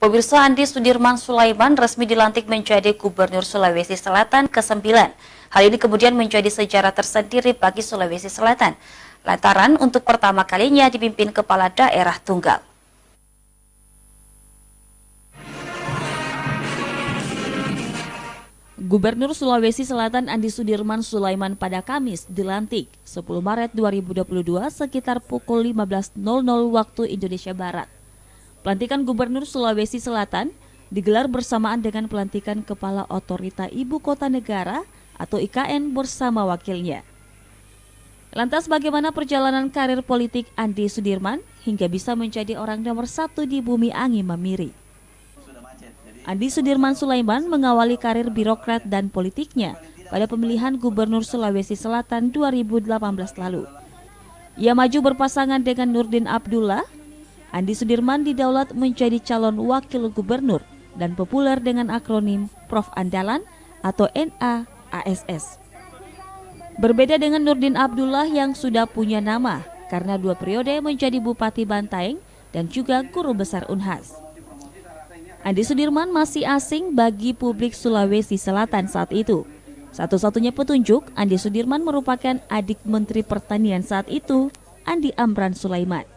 Pemirsa, Andi Sudirman Sulaiman resmi dilantik menjadi Gubernur Sulawesi Selatan ke-9. Hal ini kemudian menjadi sejarah tersendiri bagi Sulawesi Selatan, lantaran untuk pertama kalinya dipimpin kepala daerah tunggal. Gubernur Sulawesi Selatan Andi Sudirman Sulaiman pada Kamis dilantik 10 Maret 2022 sekitar pukul 15.00 waktu Indonesia Barat. Pelantikan Gubernur Sulawesi Selatan digelar bersamaan dengan pelantikan Kepala Otorita Ibu Kota Negara atau IKN bersama wakilnya. Lantas bagaimana perjalanan karir politik Andi Sudirman hingga bisa menjadi orang nomor 1 di bumi Angi Mamiri? Andi Sudirman Sulaiman mengawali karir birokrat dan politiknya pada pemilihan Gubernur Sulawesi Selatan 2018 lalu. Ia maju berpasangan dengan Nurdin Abdullah. Andi Sudirman didaulat menjadi calon wakil gubernur dan populer dengan akronim Prof Andalan atau NAASS. Berbeda dengan Nurdin Abdullah yang sudah punya nama karena 2 periode menjadi Bupati Bantaeng dan juga Guru Besar Unhas. Andi Sudirman masih asing bagi publik Sulawesi Selatan saat itu. Satu-satunya petunjuk, Andi Sudirman merupakan adik Menteri Pertanian saat itu, Andi Amran Sulaiman.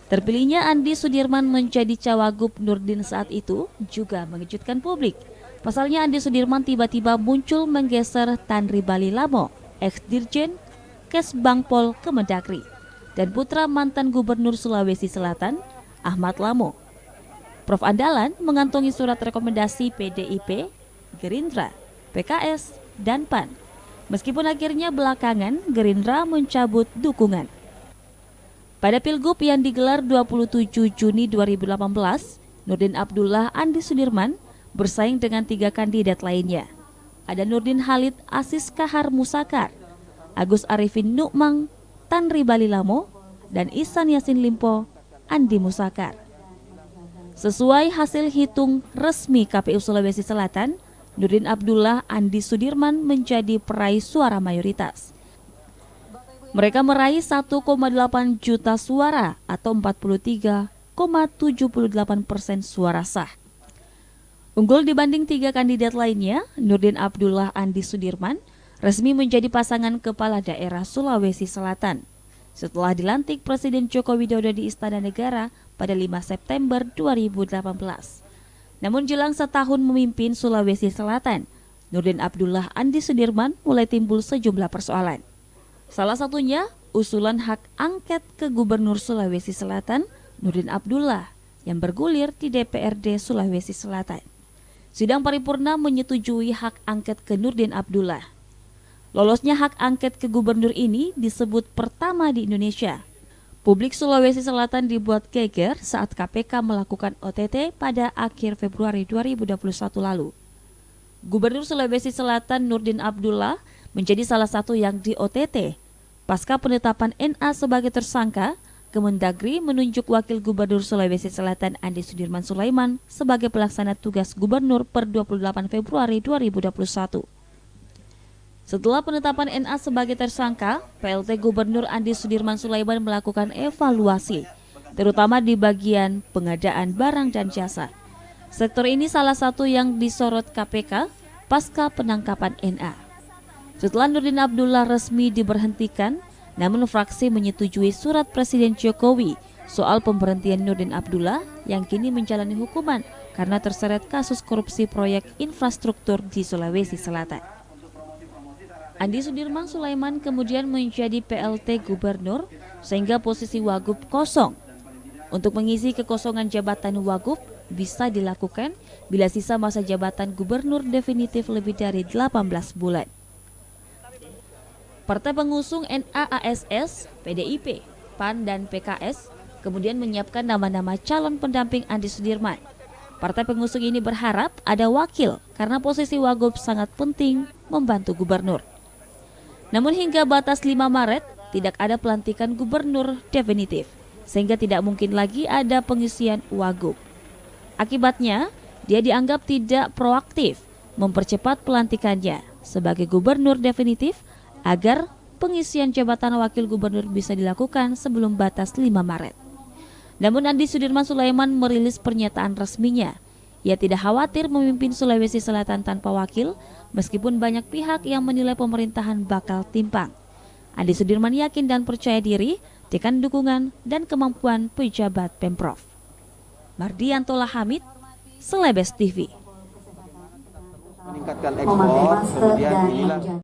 Terpilihnya Andi Sudirman menjadi cawagup Nurdin saat itu juga mengejutkan publik. Pasalnya Andi Sudirman tiba-tiba muncul menggeser Tanri Balilamo, ex-dirjen Kesbangpol Kemendagri, dan putra mantan Gubernur Sulawesi Selatan, Ahmad Lamo. Prof Andalan mengantongi surat rekomendasi PDIP, Gerindra, PKS, dan PAN. Meskipun akhirnya belakangan Gerindra mencabut dukungan. Pada Pilgub yang digelar 27 Juni 2018, Nurdin Abdullah Andi Sudirman bersaing dengan 3 kandidat lainnya. Ada Nurdin Halid Asis Kahar Musakar, Agus Arifin Nukmang, Tanri Balilamo, dan Ihsan Yassin Limpo Andi Musakar. Sesuai hasil hitung resmi KPU Sulawesi Selatan, Nurdin Abdullah Andi Sudirman menjadi peraih suara mayoritas. Mereka meraih 1,8 juta suara atau 43,78% suara sah. Unggul dibanding 3 kandidat lainnya, Nurdin Abdullah Andi Sudirman resmi menjadi pasangan kepala daerah Sulawesi Selatan setelah dilantik Presiden Joko Widodo di Istana Negara pada 5 September 2018. Namun jelang setahun memimpin Sulawesi Selatan, Nurdin Abdullah Andi Sudirman mulai timbul sejumlah persoalan. Salah satunya usulan hak angket ke Gubernur Sulawesi Selatan, Nurdin Abdullah, yang bergulir di DPRD Sulawesi Selatan. Sidang paripurna menyetujui hak angket ke Nurdin Abdullah. Lolosnya hak angket ke gubernur ini disebut pertama di Indonesia. Publik Sulawesi Selatan dibuat geger saat KPK melakukan OTT pada akhir Februari 2021 lalu. Gubernur Sulawesi Selatan Nurdin Abdullah menjadi salah satu yang di OTT. Pasca penetapan NA sebagai tersangka, Kemendagri menunjuk Wakil Gubernur Sulawesi Selatan Andi Sudirman Sulaiman sebagai pelaksana tugas gubernur per 28 Februari 2021. Setelah penetapan NA sebagai tersangka, PLT Gubernur Andi Sudirman Sulaiman melakukan evaluasi, terutama di bagian pengadaan barang dan jasa. Sektor ini salah satu yang disorot KPK pasca penangkapan NA. Setelah Nurdin Abdullah resmi diberhentikan, namun fraksi menyetujui surat Presiden Jokowi soal pemberhentian Nurdin Abdullah yang kini menjalani hukuman karena terseret kasus korupsi proyek infrastruktur di Sulawesi Selatan. Andi Sudirman Sulaiman kemudian menjadi PLT Gubernur sehingga posisi Wagub kosong. Untuk mengisi kekosongan jabatan Wagub bisa dilakukan bila sisa masa jabatan Gubernur definitif lebih dari 18 bulan. Partai pengusung NAASS, PDIP, PAN, dan PKS kemudian menyiapkan nama-nama calon pendamping Andi Sudirman. Partai pengusung ini berharap ada wakil karena posisi Wagub sangat penting membantu gubernur. Namun hingga batas 5 Maret tidak ada pelantikan gubernur definitif, sehingga tidak mungkin lagi ada pengisian Wagub. Akibatnya, dia dianggap tidak proaktif mempercepat pelantikannya sebagai gubernur definitif agar pengisian jabatan wakil gubernur bisa dilakukan sebelum batas 5 Maret. Namun Andi Sudirman Sulaiman merilis pernyataan resminya. Ia tidak khawatir memimpin Sulawesi Selatan tanpa wakil, meskipun banyak pihak yang menilai pemerintahan bakal timpang. Andi Sudirman yakin dan percaya diri dengan dukungan dan kemampuan pejabat Pemprov. Mardianto Hamid, Celebes TV. Meningkatkan ekspor, kemudian inilah